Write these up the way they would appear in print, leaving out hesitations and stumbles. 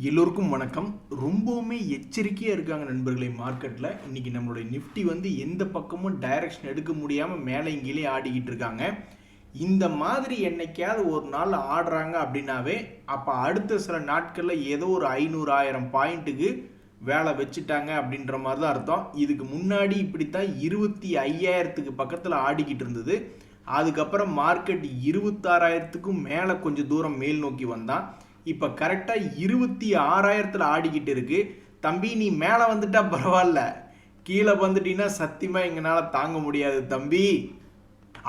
எல்லோருக்கும் வணக்கம். ரொம்பவுமே எச்சரிக்கையாக இருக்காங்க நண்பர்களே மார்க்கெட்டில். இன்றைக்கி நம்மளுடைய நிஃப்டி எந்த பக்கமும் டைரக்ஷன் எடுக்க முடியாமல் மேலே இங்கேயே ஆடிக்கிட்டு இருக்காங்க. இந்த மாதிரி என்னைக்காவது ஒரு நாள் ஆடுறாங்க அப்படின்னாவே அப்போ அடுத்த சில நாட்களில் ஏதோ ஒரு 500,000 பாயிண்ட்டுக்கு வேலை வச்சுட்டாங்க அப்படின்ற மாதிரி தான் அர்த்தம். இதுக்கு முன்னாடி இப்படித்தான் 25,000க்கு பக்கத்தில் ஆடிக்கிட்டு இருந்தது. அதுக்கப்புறம் மார்க்கெட் 26,000க்கும் மேலே கொஞ்சம் தூரம் மேல் நோக்கி வந்தான். இப்போ கரெக்டாக 26,000ல் ஆடிக்கிட்டு இருக்கு. தம்பி நீ மேலே வந்துட்டா பரவாயில்ல, கீழே வந்துட்டீங்கன்னா சத்தியமாக எங்களால் தாங்க முடியாது தம்பி.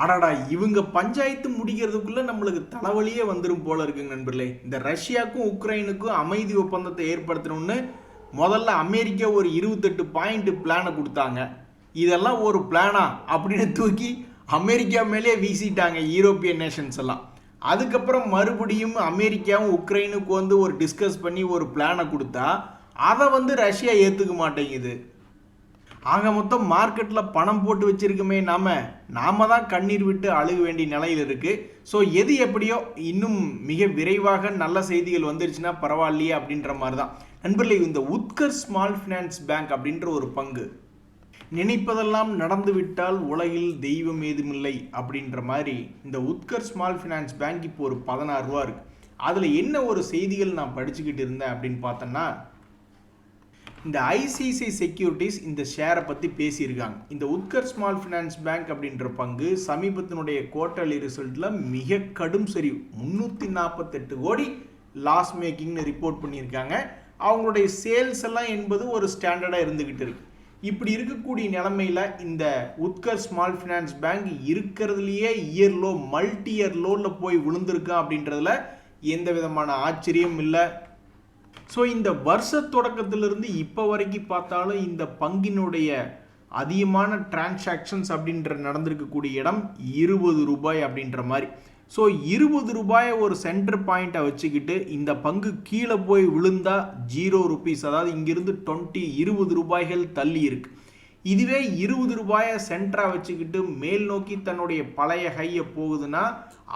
அடாடா, இவங்க பஞ்சாயத்து முடிக்கிறதுக்குள்ள நம்மளுக்கு தலைவலியே வந்துடும் போல இருக்குங்க நண்பர்களே. இந்த ரஷ்யாவுக்கும் உக்ரைனுக்கும் அமைதி ஒப்பந்தத்தை ஏற்படுத்தணும்னு முதல்ல அமெரிக்கா ஒரு 28 பாயிண்ட் பிளானை கொடுத்தாங்க. இதெல்லாம் ஒரு பிளானா அப்படின்னு தூக்கி அமெரிக்கா மேலே வீசிட்டாங்க யூரோப்பியன் நேஷன்ஸ் எல்லாம். அதுக்கப்புறம் மறுபடியும் அமெரிக்காவும் உக்ரைனுக்கு ஒரு டிஸ்கஸ் பண்ணி ஒரு பிளானை கொடுத்தா அதை ரஷ்யா ஏற்றுக்க மாட்டேங்குது. ஆக மொத்தம் மார்க்கெட்டில் பணம் போட்டு வச்சிருக்கமே நாம தான் கண்ணீர் விட்டு அழுக வேண்டிய நிலையில் இருக்குது. ஸோ எது எப்படியோ இன்னும் மிக விரைவாக நல்ல செய்திகள் வந்துருச்சுன்னா பரவாயில்லையே அப்படின்ற மாதிரி தான் நண்பர்களே. இந்த உத்கர் ஸ்மால் ஃபினான்ஸ் பேங்க் அப்படின்ற ஒரு பங்கு, நினைப்பதெல்லாம் நடந்துவிட்டால் உலகில் தெய்வம் ஏதுமில்லை அப்படின்ற மாதிரி இந்த உத்கர் ஸ்மால் ஃபினான்ஸ் பேங்க் இப்போ ஒரு 16 ரூபா இருக்குது. அதில் என்ன ஒரு செய்திகள் நான் படிச்சுக்கிட்டு இருந்தேன் அப்படின்னு பார்த்தோன்னா, இந்த ஐசிஐசிஐ செக்யூரிட்டிஸ் இந்த ஷேரை பற்றி பேசியிருக்காங்க. இந்த உத்கர் ஸ்மால் ஃபினான்ஸ் பேங்க் அப்படின்ற பங்கு சமீபத்தினுடைய குவார்ட்டர்லி ரிசல்ட்டில் மிக கடும் சரிவு, 348 கோடி லாஸ் மேக்கிங்னு ரிப்போர்ட் பண்ணியிருக்காங்க. அவங்களுடைய சேல்ஸ் எல்லாம் என்பது ஒரு ஸ்டாண்டர்டாக இருந்துக்கிட்டு இருக்கு. இப்படி இருக்கக்கூடிய நிலைமையில் இந்த உத்கர் ஸ்மால் ஃபினான்ஸ் பேங்க் இருக்கிறதுலையே இயர் லோ, மல்டி இயர் லோவில் போய் விழுந்திருக்கா அப்படின்றதுல எந்த விதமான ஆச்சரியம் இல்லை. ஸோ இந்த வருஷ தொடக்கத்திலிருந்து இப்போ வரைக்கும் பார்த்தாலும் இந்த பங்கினுடைய அதிகமான டிரான்சாக்ஷன்ஸ் அப்படின்ற நடந்திருக்கக்கூடிய இடம் 20 ரூபாய் அப்படின்ற மாதிரி. ஸோ 20 ரூபாயை ஒரு சென்டர் பாயிண்ட்டை வச்சுக்கிட்டு இந்த பங்கு கீழே போய் விழுந்தா 0 ரூபீஸ், அதாவது இங்கிருந்து 20 ரூபாய்கள் தள்ளி இருக்கு. இதுவே 20 ரூபாயை சென்டராக வச்சுக்கிட்டு மேல் நோக்கி தன்னுடைய பழைய ஹையை போகுதுன்னா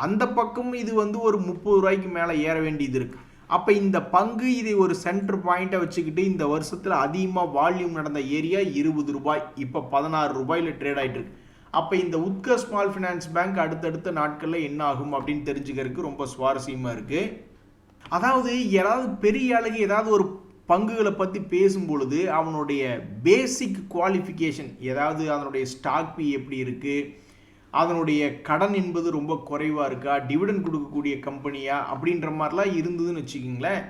அந்த பக்கம் இது ஒரு 30 ரூபாய்க்கு மேலே ஏற வேண்டியது இருக்கு. அப்போ இந்த பங்கு இதை ஒரு சென்டர் பாயிண்ட்டை வச்சுக்கிட்டு இந்த வருஷத்தில் அதிகமாக வால்யூம் நடந்த ஏரியா 20 ரூபாய், இப்போ 16 ரூபாயில் ட்ரேட் ஆகிட்டு இருக்கு. அப்போ இந்த உத்கர் ஸ்மால் ஃபினான்ஸ் பேங்க் அடுத்தடுத்த நாட்களில் என்ன ஆகும் அப்படின்னு தெரிஞ்சுக்கிறதுக்கு ரொம்ப சுவாரஸ்யமாக இருக்குது. அதாவது ஏதாவது பெரிய ஆளுங்க ஏதாவது ஒரு பங்குகளை பற்றி பேசும்பொழுது அவனுடைய பேசிக் குவாலிஃபிகேஷன், ஏதாவது அதனுடைய ஸ்டாக் பி எப்படி இருக்குது, அதனுடைய கடன் என்பது ரொம்ப குறைவாக இருக்கா, டிவிடெண்ட் கொடுக்கக்கூடிய கம்பெனியா அப்படின்ற மாதிரிலாம் இருந்ததுன்னு வச்சுக்கிங்களேன்,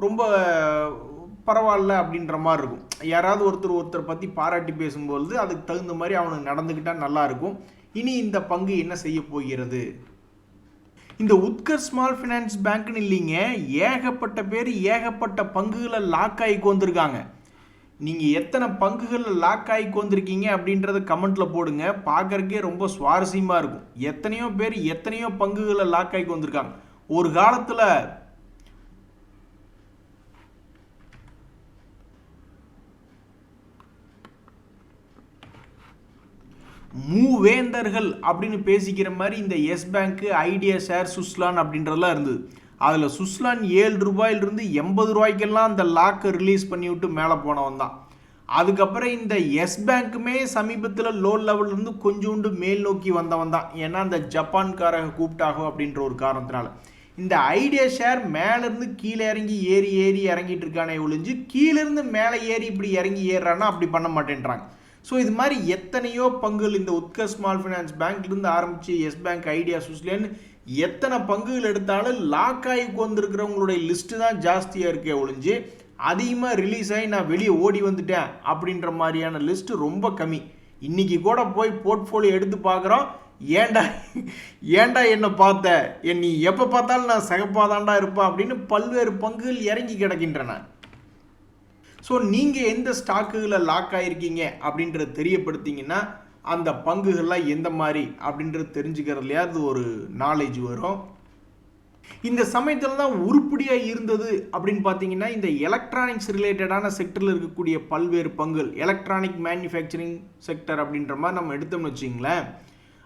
ரொம்ப பரவாயில்ல அப்படின்ற மாதிரி இருக்கும். யாராவது ஒருத்தர் பற்றி பாராட்டி பேசும்பொழுது அதுக்கு தகுந்த மாதிரி அவனுக்கு நடந்துக்கிட்டால் நல்லாயிருக்கும். இனி இந்த பங்கு என்ன செய்ய போகிறது? இந்த உத்கர் ஸ்மால் ஃபினான்ஸ் பேங்க்னு இல்லைங்க, ஏகப்பட்ட பேர் ஏகப்பட்ட பங்குகளை லாக் ஆகி வந்திருக்காங்க. நீங்கள் எத்தனை பங்குகளில் லாக் ஆகி வந்திருக்கீங்க அப்படின்றத கமெண்ட்டில் போடுங்க. பார்க்குறக்கே ரொம்ப சுவாரஸ்யமாக இருக்கும். எத்தனையோ பேர் எத்தனையோ பங்குகளை லாக் ஆகி வந்திருக்காங்க. ஒரு காலத்தில் மூவேந்தர்கள் அப்படின்னு பேசிக்கிற மாதிரி இந்த எஸ் பேங்க்கு, ஐடியா ஷேர், சுஸ்லான் அப்படின்றதெல்லாம் இருந்தது. அதில் சுஸ்லான் 7 ரூபாயிலிருந்து 80 ரூபாய்க்கெல்லாம் அந்த லாக்கை ரிலீஸ் பண்ணி விட்டு மேலே போனவன் தான். அதுக்கப்புறம் இந்த எஸ் பேங்க்குமே சமீபத்தில் லோ லெவல்லேருந்து கொஞ்சோண்டு மேல் நோக்கி வந்தவன் தான். ஏன்னா அந்த ஜப்பான்காரங்க கூப்பிட்டாகோ அப்படின்ற ஒரு காரணத்தினால. இந்த ஐடியா ஷேர் மேலேருந்து கீழே இறங்கி ஏறி இறங்கிட்டு இருக்கானே ஒழிஞ்சு கீழேருந்து மேலே ஏறி இப்படி இறங்கி ஏறுறான்னா அப்படி பண்ண மாட்டேன்றாங்க. ஸோ இது மாதிரி எத்தனையோ பங்குகள் இந்த உத்கர் ஸ்மால் ஃபினான்ஸ் பேங்க்லேருந்து ஆரம்பித்து எஸ் பேங்க், ஐடியா, சுஸ்லேன்னு எத்தனை பங்குகள் எடுத்தாலும் லாக் ஆகி வந்திருக்கிறவங்களுடைய லிஸ்ட்டு தான் ஜாஸ்தியாக இருக்கே ஒழிஞ்சு அதிகமாக ரிலீஸ் ஆகி நான் வெளியே ஓடி வந்துட்டேன் அப்படின்ற மாதிரியான லிஸ்ட்டு ரொம்ப கம்மி. இன்றைக்கி கூட போய் போர்ட்ஃபோலியோ எடுத்து பார்க்குறோம். ஏண்டா என்னை பார்த்த, நீ எப்போ பார்த்தாலும் நான் சகப்பாதாண்டா இருப்பேன் அப்படின்னு பல்வேறு பங்குகள் இறங்கி கிடக்கின்றன. ஸோ நீங்கள் எந்த ஸ்டாக்குகளை லாக் ஆகிருக்கீங்க அப்படின்றத தெரியப்படுத்திங்கன்னா அந்த பங்குகள்லாம் எந்த மாதிரி அப்படின்றது தெரிஞ்சுக்கிறதுலையா அது ஒரு நாலேஜ் வரும். இந்த சமயத்தில் தான் உருப்படியாக இருந்தது அப்படின்னு பார்த்தீங்கன்னா இந்த எலக்ட்ரானிக்ஸ் ரிலேட்டடான செக்டரில் இருக்கக்கூடிய பல்வேறு பங்குகள், எலக்ட்ரானிக் மேனுஃபேக்சரிங் செக்டர் அப்படின்ற மாதிரி நம்ம எடுத்தோம்னு வச்சிங்களேன்,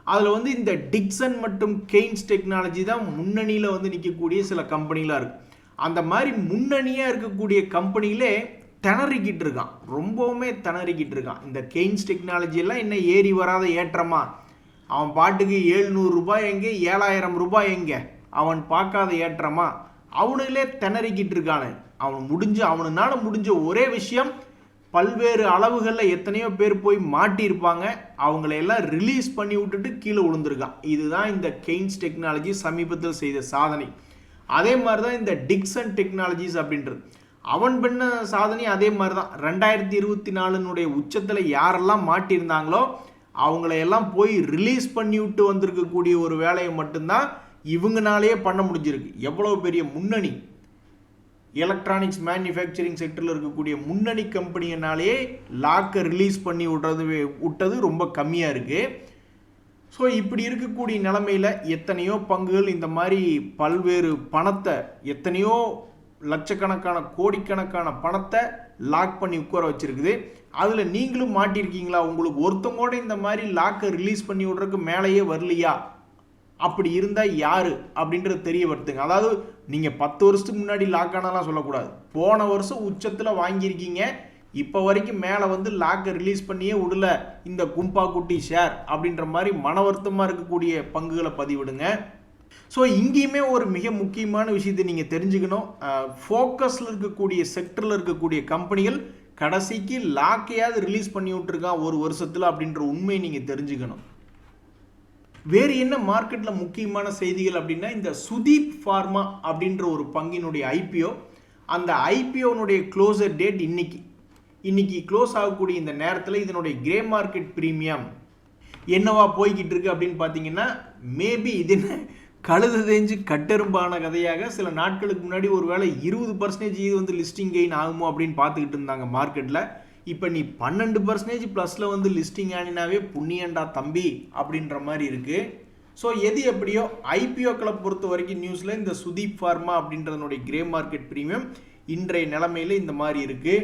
அதில் இந்த டிக்சன் மற்றும் கெய்ன்ஸ் டெக்னாலஜி தான் முன்னணியில் நிற்கக்கூடிய சில கம்பெனிலாம் இருக்குது. அந்த மாதிரி முன்னணியாக இருக்கக்கூடிய கம்பெனியிலே திணறிக்கிட்டு இருக்கான், ரொம்பவுமே திணறிக்கிட்டு இருக்கான். இந்த கெய்ன்ஸ் டெக்னாலஜி எல்லாம் என்ன ஏறி வராத ஏற்றமா? அவன் பாட்டுக்கு 700 ரூபாய் எங்கே, 7000 ரூபாய் எங்கே, அவன் பார்க்காத ஏற்றமா? அவனுங்களே திணறிக்கிட்டு இருக்கானு. அவனால முடிஞ்ச ஒரே விஷயம், பல்வேறு அளவுகளில் எத்தனையோ பேர் போய் மாட்டியிருப்பாங்க, அவங்களையெல்லாம் ரிலீஸ் பண்ணி விட்டுட்டு கீழே விழுந்திருக்கான். இதுதான் இந்த கெய்ன்ஸ் டெக்னாலஜி சமீபத்தில் செய்த சாதனை. அதே மாதிரி தான் இந்த டிக்சன் டெக்னாலஜிஸ் அப்படின்றது, அவன் பண்ண சாதனை அதே மாதிரி தான். 2024 உச்சத்தில் யாரெல்லாம் மாட்டியிருந்தாங்களோ அவங்களையெல்லாம் போய் ரிலீஸ் பண்ணி விட்டு வந்திருக்கக்கூடிய ஒரு வேலையை மட்டும்தான் இவங்கனாலேயே பண்ண முடிஞ்சிருக்கு. எவ்வளோ பெரிய முன்னணி எலக்ட்ரானிக்ஸ் மேனுஃபேக்சரிங் செக்டரில் இருக்கக்கூடிய முன்னணி கம்பெனியினாலேயே லாக்கை ரிலீஸ் பண்ணி விட்டது ரொம்ப கம்மியாக இருக்குது. ஸோ இப்படி இருக்கக்கூடிய நிலைமையில் எத்தனையோ பங்குகள் இந்த மாதிரி பல்வேறு பணத்தை, எத்தனையோ லட்சக்கணக்கான கோடிக்கணக்கான பணத்தை லாக் பண்ணி உட்கார வச்சிருக்குது. அதில் நீங்களும் மாட்டிருக்கீங்களா? உங்களுக்கு ஒருத்தங்கூட இந்த மாதிரி லாக்கை ரிலீஸ் பண்ணி விட்றதுக்கு மேலேயே வரலையா? அப்படி இருந்தால் யார் அப்படின்றது தெரிய வருதுங்க. அதாவது நீங்கள் 10 வருஷத்துக்கு முன்னாடி லாக் ஆனாலாம் சொல்லக்கூடாது. போன வருஷம் உச்சத்தில் வாங்கியிருக்கீங்க, இப்போ வரைக்கும் மேலே வந்து லாக்கை ரிலீஸ் பண்ணியே விடல இந்த கும்பா குட்டி ஷேர் அப்படின்ற மாதிரி மன வருத்தமாக இருக்கக்கூடிய பங்குகளை பதிவிடுங்க. ஸோ இங்கேயுமே ஒரு மிக முக்கியமான விஷயத்தை நீங்கள் தெரிஞ்சுக்கணும். ஃபோக்கஸில் இருக்கக்கூடிய செக்டரில் இருக்கக்கூடிய கம்பெனிகள் கடைசிக்கு லாக்கையாவது ரிலீஸ் பண்ணி விட்டுருக்கான் ஒரு வருஷத்தில் அப்படின்ற உண்மையை நீங்கள் தெரிஞ்சுக்கணும். வேறு என்ன மார்க்கெட்டில் முக்கியமான செய்திகள் அப்படின்னா, இந்த சுதீப் ஃபார்மா அப்படின்ற ஒரு பங்கினுடைய ஐபிஓ, அந்த ஐபிஓனுடைய க்ளோசர் டேட் இன்னைக்கு க்ளோஸ் ஆகக்கூடிய இந்த நேரத்தில் இதனுடைய கிரே மார்க்கெட் ப்ரீமியம் என்னவா போய்கிட்டு இருக்கு அப்படின்னு பார்த்தீங்கன்னா, மேபி இது கழுது தேஞ்சு கட்டெரும்பான கதையாக சில நாட்களுக்கு முன்னாடி ஒரு வேளை 20% இது வந்து லிஸ்டிங் கெயின் ஆகுமோ அப்படின்னு பார்த்துக்கிட்டு இருந்தாங்க மார்க்கெட்டில். இப்போ நீ 12% ப்ளஸில் வந்து லிஸ்டிங் ஆனினாவே புண்ணியண்டா தம்பி அப்படின்ற மாதிரி இருக்குது. ஸோ எது எப்படியோ ஐபிஓக்களை பொறுத்த வரைக்கும் நியூஸில் இந்த சுதீப் ஃபார்மா அப்படின்றதனுடைய கிரே மார்க்கெட் ப்ரீமியம் இன்றைய நிலைமையில் இந்த மாதிரி இருக்குது.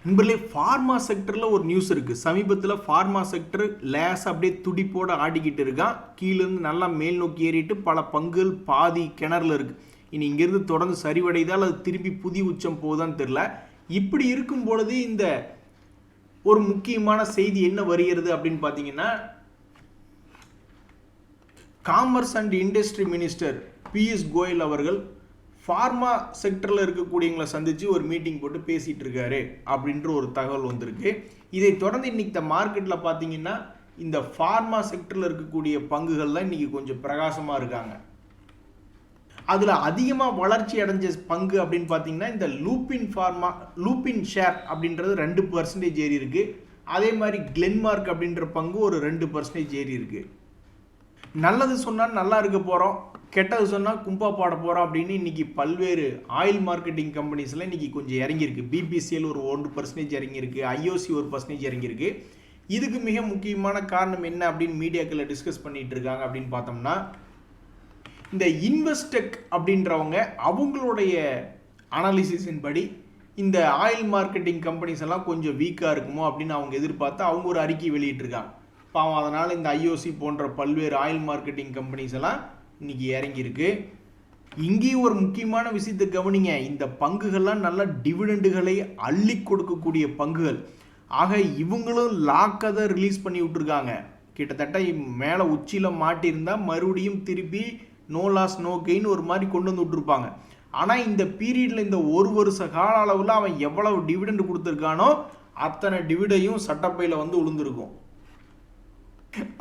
நண்பர்களே, ஃபார்மா செக்டரில் ஒரு நியூஸ் இருக்குது. சமீபத்தில் ஃபார்மா செக்டர் லேஸ் அப்படியே துடிப்போடு ஆடிக்கிட்டு இருக்கான். கீழேருந்து நல்லா மேல் நோக்கி ஏறிட்டு பல பங்குகள் பாதி கிணறுல இருக்குது. இனி இங்கேருந்து தொடர்ந்து சரிவடைதால் அது திருப்பி புதிய உச்சம் போகுதான்னு தெரில. இப்படி இருக்கும் பொழுது இந்த ஒரு முக்கியமான செய்தி என்ன வருகிறது அப்படின்னு பார்த்தீங்கன்னா, commerce and industry minister Piyush Goyal அவர்கள் ஃபார்மா செக்டரில் இருக்கக்கூடியவங்களை சந்தித்து ஒரு மீட்டிங் போட்டு பேசிகிட்டு இருக்காரு அப்படின்ற ஒரு தகவல் வந்திருக்கு. இதை தொடர்ந்து இன்றைக்கி இந்த மார்க்கெட்டில் பார்த்தீங்கன்னா இந்த ஃபார்மா செக்டரில் இருக்கக்கூடிய பங்குகள் தான் இன்றைக்கி கொஞ்சம் பிரகாசமாக இருக்காங்க. அதில் அதிகமாக வளர்ச்சி அடைஞ்ச பங்கு அப்படின்னு பார்த்தீங்கன்னா இந்த லூபின் ஷேர் அப்படின்றது 2% ஏறி இருக்குது. அதே மாதிரி கிளென்மார்க் அப்படின்ற பங்கு ஒரு 2% ஏறி இருக்குது. நல்லது சொன்னால் நல்லா இருக்க போகிறோம், கெட்டது சொன்னால் கும்பா பாட போகிறோம் அப்படின்னு இன்றைக்கி பல்வேறு ஆயில் மார்க்கெட்டிங் கம்பெனிஸ்லாம் இன்றைக்கி கொஞ்சம் இறங்கியிருக்கு. பிபிசிஎல் ஒரு 1% இறங்கியிருக்கு, ஐஓசி 1% இறங்கியிருக்கு. இதுக்கு மிக முக்கியமான காரணம் என்ன அப்படின்னு மீடியாக்களில் டிஸ்கஸ் பண்ணிகிட்டு இருக்காங்க அப்படின்னு பார்த்தோம்னா, இந்த இன்வெஸ்டெக் அப்படின்றவங்க அவங்களுடைய அனாலிசிஸின் படி இந்த ஆயில் மார்க்கெட்டிங் கம்பெனிஸ் எல்லாம் கொஞ்சம் வீக்காக இருக்குமோ அப்படின்னு அவங்க எதிர்பார்த்து அவங்க ஒரு அறிக்கை வெளியிட்டிருக்காங்க. பாவம், அதனால் இந்த ஐஓசி போன்ற பல்வேறு ஆயில் மார்க்கெட்டிங் கம்பெனிஸ் எல்லாம் இன்றைக்கி இறங்கியிருக்கு. இங்கேயும் ஒரு முக்கியமான விஷயத்தை கவனிங்க, இந்த பங்குகள்லாம் நல்ல டிவிடெண்டுகளை அள்ளி கொடுக்கக்கூடிய பங்குகள். ஆக இவங்களும் லாக்கதை ரிலீஸ் பண்ணி விட்டுருக்காங்க. கிட்டத்தட்ட மேலே உச்சியில் மாட்டியிருந்தால் மறுபடியும் திருப்பி நோ லாஸ் நோ கெயின் ஒரு மாதிரி கொண்டு வந்து விட்டுருப்பாங்க. ஆனால் இந்த பீரியடில் இந்த ஒரு வருஷ கால அளவில் அவன் எவ்வளவு டிவிடெண்ட் கொடுத்துருக்கானோ அத்தனை டிவிடையும் சட்டப்பையில் வந்து விழுந்திருக்கும்.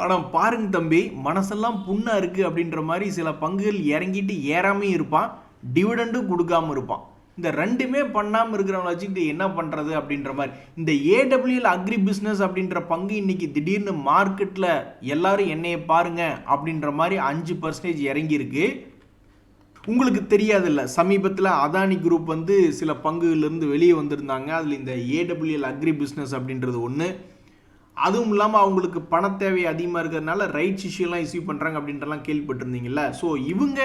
ஆனால் பாருங்க தம்பி, மனசெல்லாம் புண்ணா இருக்குது அப்படின்ற மாதிரி சில பங்குகள் இறங்கிட்டு ஏறாமையும் இருப்பான், டிவிடெண்டும் கொடுக்காமல் இருப்பான். இந்த ரெண்டுமே பண்ணாமல் இருக்கிறவங்களை வச்சுக்கிட்டு என்ன பண்ணுறது அப்படின்ற மாதிரி. இந்த ஏடபிள்யூஎல் அக்ரி பிஸ்னஸ் அப்படின்ற பங்கு இன்னைக்கு திடீர்னு மார்க்கெட்டில் எல்லாரும் என்னைய பாருங்க அப்படின்ற மாதிரி 5% இறங்கியிருக்கு. உங்களுக்கு தெரியாதில்ல, சமீபத்தில் அதானி குரூப் வந்து சில பங்குகளிலிருந்து வெளியே வந்திருந்தாங்க. அதில் இந்த ஏடபிள்யூஎல் அக்ரி பிஸ்னஸ் அப்படின்றது ஒன்று. அதுவும் இல்லாமல் அவங்களுக்கு பண தேவை அதிகமாக இருக்கிறதுனால ரைட்ஸ் இஷ்யூலாம் இஷ்யூ பண்ணுறாங்க அப்படின்றலாம் கேள்விப்பட்டிருந்தீங்கல்ல. ஸோ இவங்க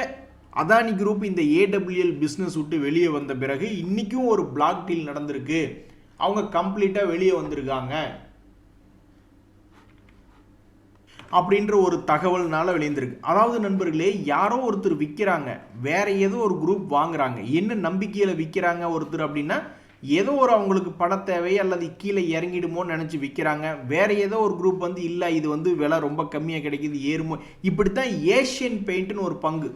அதானி குரூப் இந்த ஏடபிள்யூஎல் பிஸ்னஸ் விட்டு வெளியே வந்த பிறகு இன்றைக்கும் ஒரு பிளாக் டீல் நடந்திருக்கு. அவங்க கம்ப்ளீட்டாக வெளியே வந்திருக்காங்க. அப்படின்ற ஒரு தகவல்னால வெளிந்திருக்கு. அதாவது நண்பர்களே, யாரோ ஒருத்தர் விற்கிறாங்க, வேற ஏதோ ஒரு குரூப் வாங்குறாங்க. என்ன நம்பிக்கையில் விற்கிறாங்க ஒருத்தர் அப்படின்னா, ஏதோ ஒரு அவங்களுக்கு பண தேவை அல்லது கீழே இறங்கிடுமோன்னு நினச்சி விற்கிறாங்க. வேற ஏதோ ஒரு குரூப் வந்து இல்லை இது வந்து விலை ரொம்ப கம்மியாக கிடைக்கிது ஏறுமோ. இப்படித்தான் ஏஷியன் பெயிண்ட்னு ஒரு பங்கு,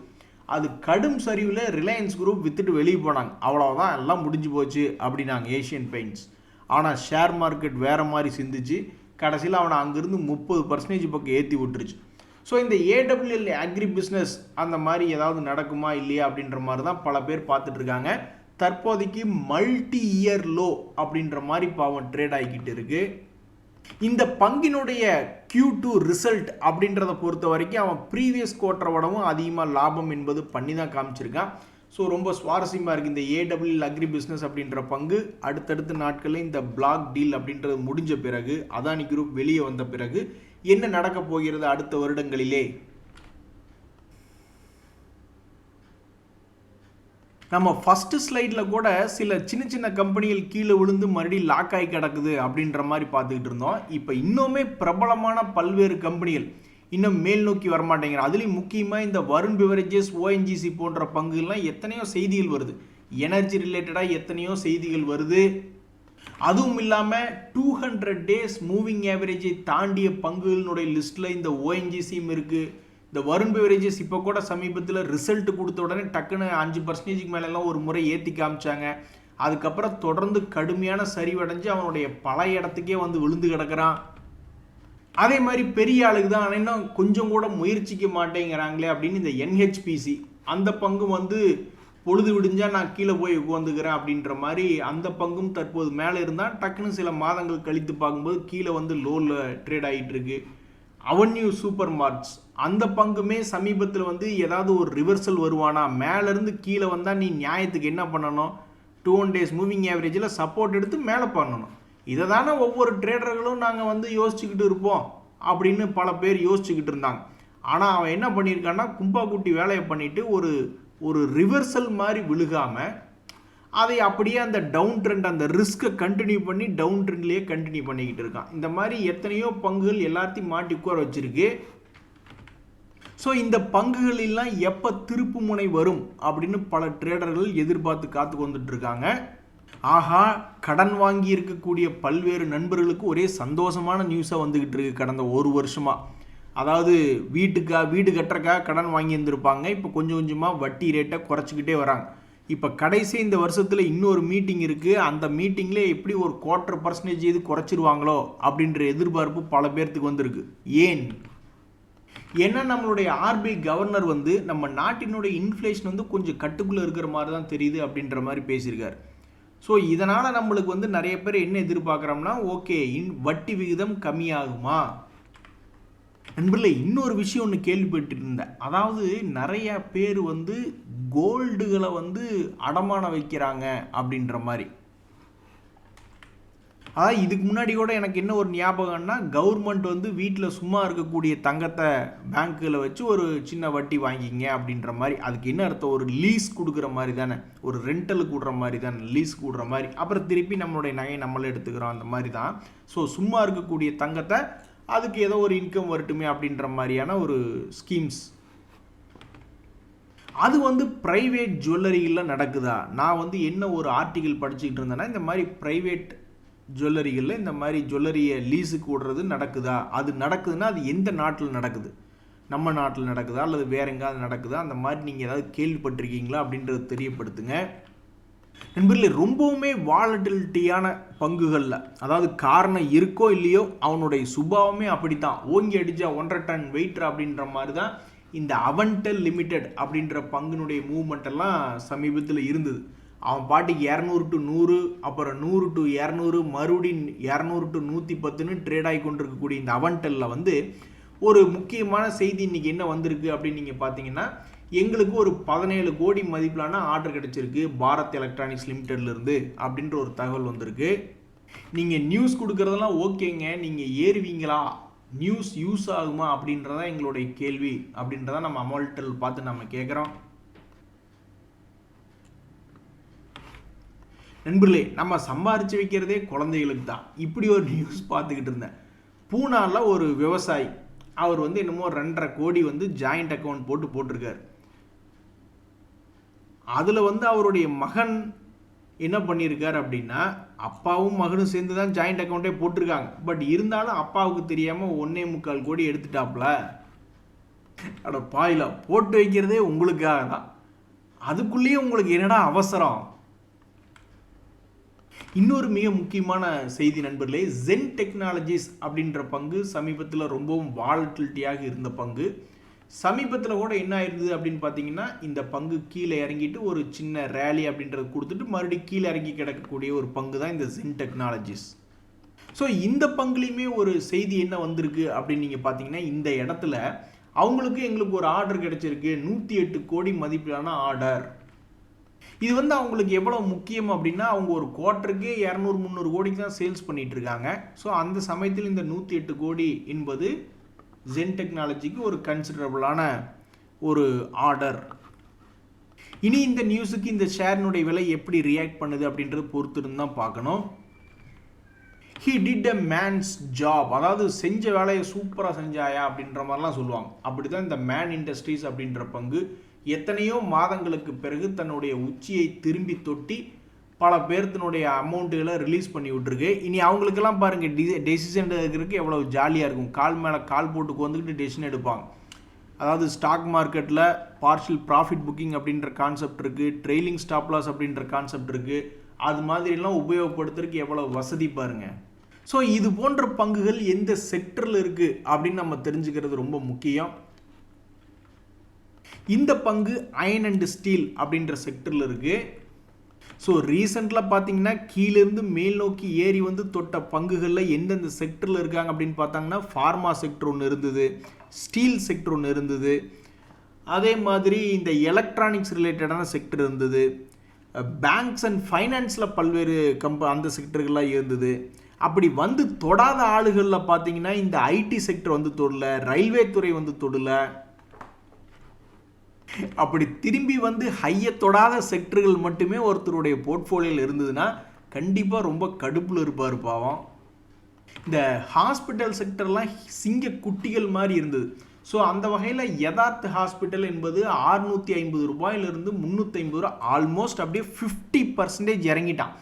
அது கடும் சரிவில் ரிலையன்ஸ் குரூப் வித்துட்டு வெளியே போனாங்க. அவ்வளோதான், எல்லாம் முடிஞ்சு போச்சு அப்படின்னாங்க ஏஷியன் பெயிண்ட்ஸ். ஆனால் ஷேர் மார்க்கெட் வேறு மாதிரி சிந்திச்சு கடைசியில் அவனை அங்கேருந்து 30% பக்கம் ஏற்றி விட்டுருச்சு. ஸோ இந்த ஏடபிள்யூஎல் அக்ரி பிஸ்னஸ் அந்த மாதிரி ஏதாவது நடக்குமா இல்லையா அப்படின்ற மாதிரி தான் பல பேர் பார்த்துட்டு இருக்காங்க. தற்போதைக்கு மல்டி இயர் லோ அப்படின்ற மாதிரி பாவம் ட்ரேட் ஆகிக்கிட்டு இருக்கு. இந்த பங்கினுடைய Q2 ரிசல்ட் அப்படின்றத பொறுத்த வரைக்கும் அவன் ப்ரீவியஸ் குவார்ட்டரை விடவும் அதிகமாக லாபம் என்பது பண்ணி தான் காமிச்சிருக்கான். ஸோ ரொம்ப சுவாரஸ்யமாக இருக்குது இந்த ஏடபிள்யூஎல் அக்ரி பிஸ்னஸ் அப்படின்ற பங்கு. அடுத்தடுத்த நாட்களில் இந்த பிளாக் டீல் அப்படின்றது முடிஞ்ச பிறகு, அதானி குரூப் வெளியே வந்த பிறகு என்ன நடக்க போகிறது அடுத்த வருடங்களிலே. நம்ம ஃபர்ஸ்ட் ஸ்லைடில் கூட சில சின்ன சின்ன கம்பெனிகள் கீழே விழுந்து மறுபடியும் லாக் ஆகி கிடக்குது அப்படின்ற மாதிரி பார்த்துக்கிட்டு இருந்தோம். இப்போ இன்னுமே பிரபலமான பல்வேறு கம்பெனிகள் இன்னும் மேல் நோக்கி வரமாட்டேங்கிற. அதுலேயும் முக்கியமாக இந்த வருண் பிவரேஜஸ், ஓஎன்ஜிசி போன்ற பங்குகள்லாம் எத்தனையோ செய்திகள் வருது, எனர்ஜி ரிலேட்டடாக எத்தனையோ செய்திகள் வருது. அதுவும் இல்லாமல் 200 days மூவிங் ஆவரேஜை தாண்டிய பங்குகளினுடைய லிஸ்ட்டில் இந்த ஓஎன்ஜிசியும் இருக்குது. இந்த வருண் பிவரேஜஸ் இப்போ கூட சமீபத்தில் ரிசல்ட் கொடுத்த உடனே டக்குன்னு 5% மேலெல்லாம் ஒரு முறை ஏற்றி காமிச்சாங்க. அதுக்கப்புறம் தொடர்ந்து கடுமையான சரிவடைஞ்சு அவனுடைய பழைய இடத்துக்கே வந்து விழுந்து கிடக்கிறான். அதே மாதிரி பெரிய ஆளுக்கு தான் இன்னும் கொஞ்சம் கூட முயற்சிக்க மாட்டேங்கிறாங்களே அப்படின்னு இந்த NHPC அந்த பங்கும் வந்து பொழுது விடிஞ்சா நான் கீழே போய் உட்காந்துக்கிறேன் அப்படின்ற மாதிரி அந்த பங்கும் தற்போது மேலே இருந்தால் டக்குன்னு சில மாதங்கள் கழித்து பார்க்கும்போது கீழே வந்து லோவில் ட்ரேட் ஆகிட்டு இருக்கு. அவென்யூ சூப்பர் மார்ட்ஸ் அந்த பங்குமே சமீபத்தில் வந்து ஏதாவது ஒரு ரிவர்சல் வருவானா, மேலேருந்து கீழே வந்தால் நீ நியாயத்துக்கு என்ன பண்ணணும், 200 days மூவிங் ஆவரேஜில் சப்போர்ட் எடுத்து மேலே பண்ணணும். இதை தானே ஒவ்வொரு ட்ரேடர்களும் நாங்கள் வந்து யோசிச்சுக்கிட்டு இருப்போம் அப்படின்னு பல பேர் யோசிச்சுக்கிட்டு இருந்தாங்க. ஆனால் அவன் என்ன பண்ணியிருக்கான்னா, கும்பா குட்டி வேலையை பண்ணிவிட்டு ஒரு ரிவர்சல் மாதிரி விழுகாமல் அதை அப்படியே அந்த டவுன் ட்ரெண்ட், அந்த ரிஸ்க்கை கண்டினியூ பண்ணி டவுன் ட்ரெண்ட்லேயே கண்டினியூ பண்ணிக்கிட்டு இருக்கான். இந்த மாதிரி எத்தனையோ பங்குகள் எல்லாத்தையும் மாட்டி உட்கார வச்சிருக்கு. ஸோ இந்த பங்குகளெல்லாம் எப்போ திருப்பு முனை வரும் அப்படின்னு பல ட்ரேடர்கள் எதிர்பார்த்து காத்து வந்துட்டு இருக்காங்க. ஆஹா, கடன் வாங்கி இருக்கக்கூடிய பல்வேறு நண்பர்களுக்கு ஒரே சந்தோஷமான நியூஸாக வந்துக்கிட்டு இருக்கு கடந்த ஒரு வருஷமாக. அதாவது வீடு கட்டுறக்காக கடன் வாங்கி இருந்திருப்பாங்க, இப்போ கொஞ்சம் கொஞ்சமாக வட்டி ரேட்டை குறைச்சிக்கிட்டே வராங்க. இப்போ கடைசி இந்த வருஷத்தில் இன்னொரு மீட்டிங் இருக்குது, அந்த மீட்டிங்கில் எப்படி ஒரு 1/4% இது குறைச்சிருவாங்களோ அப்படின்ற எதிர்பார்ப்பு பல பேர்த்துக்கு வந்திருக்கு. ஏன்னா நம்மளுடைய RBI கவர்னர் வந்து நம்ம நாட்டினுடைய இன்ஃப்ளேஷன் வந்து கொஞ்சம் கட்டுக்குள்ளே இருக்கிற மாதிரி தான் தெரியுது அப்படின்ற மாதிரி பேசியிருக்காரு. ஸோ இதனால் நம்மளுக்கு வந்து நிறைய பேர் என்ன எதிர்பார்க்குறோம்னா, ஓகே வட்டி விகிதம் கம்மியாகுமா. நண்பர்களே, இன்னொரு விஷயம் ஒன்று கேள்விப்பட்டு இருந்தேன். அதாவது நிறைய பேர் வந்து கோல்டுகளை வந்து அடமானம் வைக்கிறாங்க அப்படின்ற மாதிரி. அதாவது இதுக்கு முன்னாடி கூட எனக்கு என்ன ஒரு ஞாபகம்னா, கவர்மெண்ட் வந்து வீட்டில் சும்மா இருக்கக்கூடிய தங்கத்தை பேங்க்கில் வச்சு ஒரு சின்ன வட்டி வாங்கிங்க அப்படின்ற மாதிரி. அதுக்கு என்ன அர்த்தம், ஒரு லீஸ் கொடுக்குற மாதிரி தானே, ஒரு ரெண்டலுக்கு விடுற மாதிரி தானே, லீஸ் கொடுக்குற மாதிரி. அப்புறம் திருப்பி நம்மளுடைய நகையை நம்மளே எடுத்துக்கிறோம், அந்த மாதிரி தான். ஸோ சும்மா இருக்கக்கூடிய தங்கத்தை அதுக்கு ஏதோ ஒரு இன்கம் வரட்டுமே அப்படின்ற மாதிரியான ஒரு ஸ்கீம்ஸ். அது வந்து ப்ரைவேட் ஜுவல்லரியில் நடக்குதா? நான் வந்து என்ன ஒரு ஆர்டிகிள் படிச்சுக்கிட்டு இருந்தேன்னா, இந்த மாதிரி ப்ரைவேட் ஜுவல்லரிகளில் இந்த மாதிரி ஜுவல்லரியை லீஸுக்கு விடுறது நடக்குதா? அது நடக்குதுன்னா அது எந்த நாட்டில் நடக்குது, நம்ம நாட்டில் நடக்குதா அல்லது வேற எங்காவது நடக்குதா? அந்த மாதிரி நீங்கள் ஏதாவது கேள்விப்பட்டிருக்கீங்களா அப்படின்றது தெரியப்படுத்துங்க. நண்பர்களே, ரொம்பவுமே வாலட்டிலிட்டியான பங்குகளில், அதாவது காரணம் இருக்கோ இல்லையோ அவனுடைய சுபாவமே அப்படித்தான், ஓங்கி அடிச்சா 1.5 டன் வெயிட் அப்படின்ற மாதிரி தான் இந்த அவன்டெல் லிமிடெட் அப்படின்ற பங்குனுடைய மூவ்மெண்ட் எல்லாம் சமீபத்தில் இருந்தது. அவன் பாட்டிக்கு 200 to 100, அப்புறம் 100 to 200, மறுபடியும் 200 to 110ன்னு ட்ரேட் ஆகி கொண்டிருக்கக்கூடிய இந்த அவன்டெல்லில் வந்து ஒரு முக்கியமான செய்தி இன்றைக்கி என்ன வந்திருக்கு அப்படின்னு நீங்கள் பார்த்தீங்கன்னா, எங்களுக்கு ஒரு 17 கோடி மதிப்பிலான ஆர்டர் கிடச்சிருக்கு பாரத் எலக்ட்ரானிக்ஸ் லிமிடெட்லேருந்து அப்படின்ற ஒரு தகவல் வந்திருக்கு. நீங்கள் நியூஸ் கொடுக்குறதெல்லாம் ஓகேங்க, நீங்கள் ஏறுவீங்களா, நியூஸ் யூஸ் ஆகுமா அப்படின்றதான் எங்களுடைய கேள்வி அப்படின்றத நம்ம அமௌல்டெல் பார்த்து நம்ம கேட்குறோம். நண்பர்களே, நம்ம சம்பாரித்து வைக்கிறதே குழந்தைகளுக்கு தான். இப்படி ஒரு நியூஸ் பார்த்துக்கிட்டு இருந்தேன். பூனாவில் ஒரு விவசாயி, அவர் வந்து என்னமோ 2.5 கோடி வந்து ஜாயிண்ட் அக்கௌண்ட் போட்டிருக்காரு. அதில் வந்து அவருடைய மகன் என்ன பண்ணியிருக்காரு அப்படின்னா, அப்பாவும் மகனும் சேர்ந்து தான் ஜாயிண்ட் அக்கௌண்ட்டே போட்டிருக்காங்க. பட் இருந்தாலும் அப்பாவுக்கு தெரியாமல் 1.25 கோடி எடுத்துட்டாப்ல. அட பாயில போட்டு வைக்கிறதே உங்களுக்காக தான், அதுக்குள்ளேயே உங்களுக்கு என்னடா அவசரம்? இன்னொரு மிக முக்கியமான செய்தி நண்பர்களே, ஜென் டெக்னாலஜிஸ் அப்படின்ற பங்கு சமீபத்தில் ரொம்பவும் வாலட்டிலிட்டியாக இருந்த பங்கு. சமீபத்தில் கூட என்ன ஆயிருந்தது அப்படின்னு பார்த்தீங்கன்னா, இந்த பங்கு கீழே இறங்கிட்டு ஒரு சின்ன ரேலி அப்படின்றது கொடுத்துட்டு மறுபடியும் கீழே இறங்கி கிடக்கக்கூடிய ஒரு பங்கு தான் இந்த ஜென் டெக்னாலஜிஸ். ஸோ இந்த பங்குலையுமே ஒரு செய்தி என்ன வந்திருக்கு அப்படின்னு நீங்கள் பார்த்தீங்கன்னா, இந்த இடத்துல எங்களுக்கு ஒரு ஆர்டர் கிடைச்சிருக்கு, 108 கோடி மதிப்பிலான ஆர்டர். இது வந்து அவங்களுக்கு எவ்வளோ முக்கியம் அப்படின்னா, அவங்க ஒரு குவார்ட்டருக்கே 200-300 கோடிக்கு தான் சேல்ஸ் பண்ணிட்டு இருக்காங்க. ஸோ அந்த சமயத்தில் இந்த 108 கோடி என்பது ஜென் டெக்னாலஜிக்கு ஒரு கன்சிடரபிளான ஒரு ஆர்டர். இனி இந்த நியூஸுக்கு இந்த ஷேரினுடைய விலை எப்படி ரியாக்ட் பண்ணுது அப்படின்றது பொறுத்திருந்து தான் பார்க்கணும். He did a mens job, அதாவது செஞ்ச வேலையை சூப்பராக செஞ்சாயா அப்படின்ற மாதிரிலாம் சொல்லுவாங்க. அப்படி தான் இந்த மேன் இண்டஸ்ட்ரீஸ் அப்படின்ற பங்கு எத்தனையோ மாதங்களுக்கு பிறகு தன்னுடைய உச்சியை திரும்பி தொட்டி பல பேர்த்தினுடைய அமௌண்ட்டுகளை ரிலீஸ் பண்ணி விட்டுருக்கு. இனி அவங்களுக்கெல்லாம் பாருங்கள், டெசிஷன் எடுக்கிறதுக்கு எவ்வளோ ஜாலியாக இருக்கும். கால் மேலே கால் போட்டுக்கு வந்துக்கிட்டு டெசிஷன் எடுப்பாங்க. அதாவது ஸ்டாக் மார்க்கெட்டில் பார்ஷியல் ப்ராஃபிட் புக்கிங் அப்படின்ற கான்செப்ட் இருக்குது, ட்ரெயிலிங் ஸ்டாப் லாஸ் அப்படின்ற கான்செப்ட் இருக்குது. அது மாதிரிலாம் உபயோகப்படுத்துறதுக்கு எவ்வளோ வசதி பாருங்கள். ஸோ இது போன்ற பங்குகள் எந்த செக்டரில் இருக்குது அப்படின்னு நம்ம தெரிஞ்சுக்கிறது ரொம்ப முக்கியம். இந்த பங்கு அயன் அண்ட் ஸ்டீல் அப்படின்ற செக்டரில் இருக்குது. ஸோ ரீசெண்டில் பார்த்தீங்கன்னா கீழேருந்து மேல் நோக்கி ஏறி வந்து தொட்ட பங்குகளில் எந்தெந்த செக்டரில் இருக்காங்க அப்படின்னு பார்த்தாங்கன்னா, ஃபார்மா செக்டர் ஒன்று இருந்தது, ஸ்டீல் செக்டர் ஒன்று இருந்தது, அதே மாதிரி இந்த எலக்ட்ரானிக்ஸ் ரிலேட்டடான செக்டர் இருந்தது, பேங்க்ஸ் அண்ட் ஃபைனான்ஸில் பல்வேறு அந்த செக்டர்கள்லாம் இருந்தது. அப்படி வந்து தொடாத ஆளுகளில் பார்த்தீங்கன்னா இந்த ஐடி செக்டர் வந்து தொடல, ரயில்வே துறை வந்து தொடல. அப்படி திரும்பி வந்து ஹையை தொடாத செக்டர்கள் மட்டுமே ஒருத்தருடைய போர்ட்ஃபோலியோவில் இருந்ததுன்னா கண்டிப்பாக ரொம்ப கடுப்பில் இருப்பார் பாவம். இந்த ஹாஸ்பிட்டல் செக்டர்லாம் சிங்க குட்டிகள் மாதிரி இருந்தது. ஸோ அந்த வகையில் யதார்த்த ஹாஸ்பிட்டல் என்பது 650 ரூபாயிலிருந்து 350 ரூபா, ஆல்மோஸ்ட் அப்படியே 50% இறங்கிட்டான்.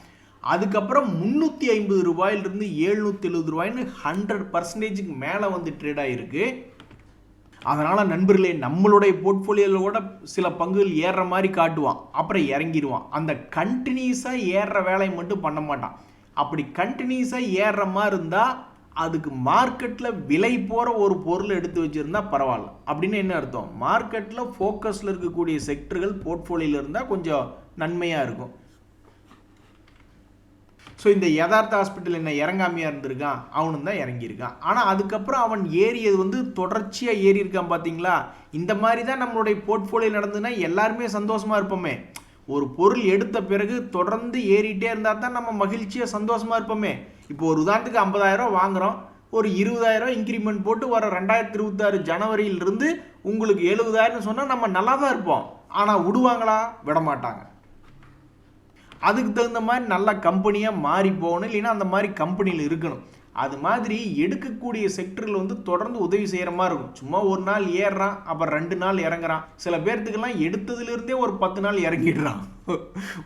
அதுக்கப்புறம் 350 ரூபாயிலிருந்து 770 ரூபாய்னு 100%க்கு மேலே வந்து ட்ரேட் ஆகிருக்கு. அதனால் நண்பர்களே, நம்மளுடைய போர்ட்ஃபோலியோவில் கூட சில பங்குகள் ஏறுற மாதிரி காட்டுவான், அப்புறம் இறங்கிடுவான். அந்த கண்டினியூஸாக ஏறுற வேலையை மட்டும் பண்ண மாட்டான். அப்படி கண்டினியூஸாக ஏறுற மாதிரி இருந்தால் அதுக்கு மார்க்கெட்டில் விலை போகிற ஒரு பொருள் எடுத்து வச்சுருந்தா பரவாயில்ல. அப்படின்னு என்ன அர்த்தம்? மார்க்கெட்டில் ஃபோக்கஸில் இருக்கக்கூடிய செக்டர்கள் போர்ட்ஃபோலியோவில் இருந்தால் கொஞ்சம் நன்மையாக இருக்கும். ஸோ இந்த யதார்த்த ஹாஸ்பிட்டல் என்ன இறங்காமையாக இருந்திருக்கான், அவனும் தான் இறங்கியிருக்கான். ஆனால் அதுக்கப்புறம் அவன் ஏறியது வந்து தொடர்ச்சியாக ஏறி இருக்கான். பார்த்தீங்களா? இந்த மாதிரி தான் நம்மளுடைய போர்ட்ஃபோலியோ நடந்ததுன்னா எல்லாருமே சந்தோஷமாக இருப்போமே. ஒரு பொருள் எடுத்த பிறகு தொடர்ந்து ஏறிட்டே இருந்தால் தான் நம்ம மகிழ்ச்சியாக சந்தோஷமாக இருப்போமே. இப்போ ஒரு உதாரணத்துக்கு 50,000 வாங்குகிறோம், ஒரு 20,000 இன்க்ரிமெண்ட் போட்டு வர 2026 ஜனவரியிலிருந்து உங்களுக்கு 70,000 சொன்னால் நம்ம நல்லா தான் இருப்போம். ஆனால் விடுவாங்களா? விட மாட்டாங்க. அதுக்கு தகுந்த மாதிரி நல்ல கம்பெனியாக மாறி போகணும், இல்லைன்னா அந்த மாதிரி கம்பெனியில் இருக்கணும். அது மாதிரி எடுக்கக்கூடிய செக்டரில் வந்து தொடர்ந்து உதவி செய்கிற மாதிரி இருக்கும். சும்மா ஒரு நாள் ஏறுறான், அப்புறம் 2 நாள் இறங்குறான். சில பேர்த்துக்கெல்லாம் எடுத்ததுலேருந்தே ஒரு 10 நாள் இறங்கிடுறான்.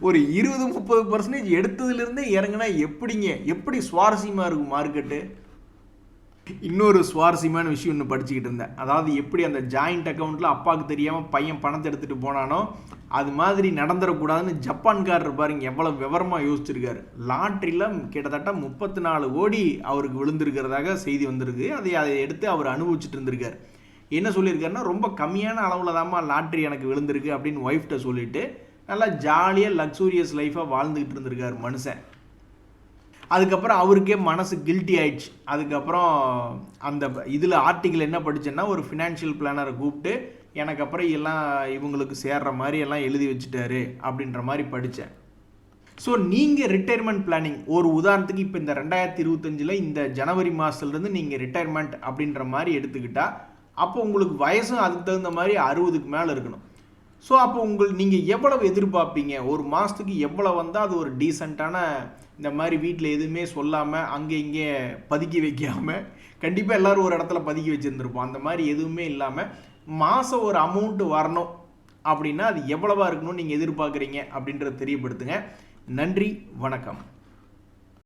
ஒரு 20-30% எடுத்ததுலேருந்தே இறங்குனா எப்படி சுவாரஸ்யமாக இருக்கும் மார்க்கெட்டு. இன்னொரு சுவாரஸ்யமான விஷயம் ஒன்று படிச்சுக்கிட்டு இருந்தேன். அதாவது எப்படி அந்த ஜாயிண்ட் அக்கௌண்ட்டில் அப்பாவுக்கு தெரியாமல் பையன் பணத்தை எடுத்துகிட்டு போனானோ அது மாதிரி நடந்துடக்கூடாதுன்னு ஜப்பான்காரர் பாருங்க எவ்வளோ விவரமாக யோசிச்சிருக்காரு. லாட்ரியில் கிட்டத்தட்ட 34 கோடி அவருக்கு விழுந்திருக்கிறதாக செய்தி வந்திருக்கு. அதை எடுத்து அவர் அனுபவிச்சுட்டு இருந்திருக்கார். என்ன சொல்லியிருக்காருன்னா, ரொம்ப கம்மியான அளவில் தான்மா லாட்ரி எனக்கு விழுந்திருக்கு அப்படின்னு ஒய்ஃப்கிட்ட சொல்லிட்டு நல்லா ஜாலியாக லக்ஸூரியஸ் லைஃபாக வாழ்ந்துக்கிட்டு இருந்திருக்காரு மனுஷன். அதுக்கப்புறம் அவருக்கே மனசு கில்ட்டி ஆயிடுச்சு. அதுக்கப்புறம் அந்த இதில் ஆர்டிக்கிள் என்ன படித்தேன்னா, ஒரு ஃபினான்ஷியல் பிளானரை கூப்பிட்டு எனக்கு அப்புறம் எல்லாம் இவங்களுக்கு சேர்ற மாதிரி எல்லாம் எழுதி வச்சுட்டாரு அப்படின்ற மாதிரி படித்தேன். ஸோ நீங்கள் ரிட்டையர்மெண்ட் பிளானிங், ஒரு உதாரணத்துக்கு இப்போ இந்த 2025 இந்த ஜனவரி மாதத்துலேருந்து நீங்கள் ரிட்டையர்மெண்ட் அப்படின்ற மாதிரி எடுத்துக்கிட்டால், அப்போ உங்களுக்கு வயசும் அதுக்கு தகுந்த மாதிரி 60க்கு மேலே இருக்கணும். ஸோ அப்போ நீங்கள் எவ்வளவு எதிர்பார்ப்பீங்க? ஒரு மாதத்துக்கு எவ்வளோ வந்தால் அது ஒரு டீசெண்டான, இந்த மாதிரி வீட்டில் எதுவுமே சொல்லாமல் அங்கே இங்கே பதுக்கி வைக்காமல் கண்டிப்பாக எல்லாரும் ஒரு இடத்துல பதுக்கி வச்சுருந்துருப்போம். அந்த மாதிரி எதுவுமே இல்லாமல் மாதம் ஒரு அமௌண்ட் வரணும் அப்படின்னா அது எவ்வளவா இருக்கணும்னு நீங்கள் எதிர்பார்க்குறீங்க அப்படின்றத தெரியப்படுத்துங்க. நன்றி, வணக்கம்.